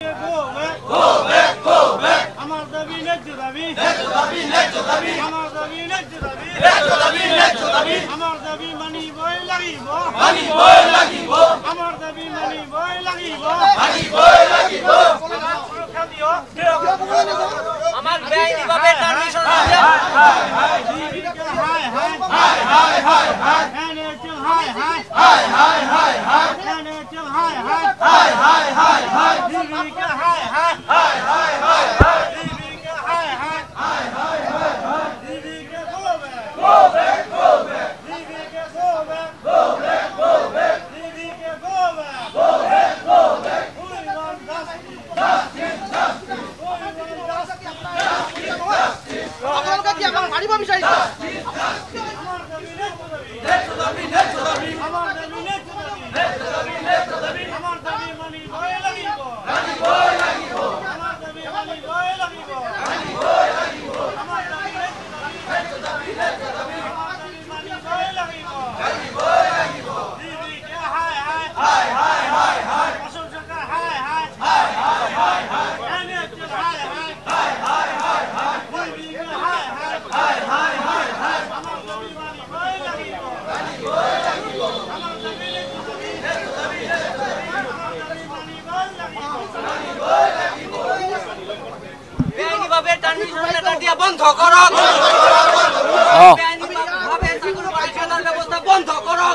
Go back, go back. Amar dabi, lecce dabi. Lecce dabi, lecce dabi. Amar dabi, lecce dabi. Lecce dabi, lecce dabi. Amar dabi, money boy lagi bo. Money boy lagi bo. Amar dabi, money boy lagi bo. Money boy lagi bo. আমার বেআইনি ভাবে permission আছে বন্ধ করো বেআইনি ভাবে চাকরি পরীক্ষার ব্যবস্থা বন্ধ করো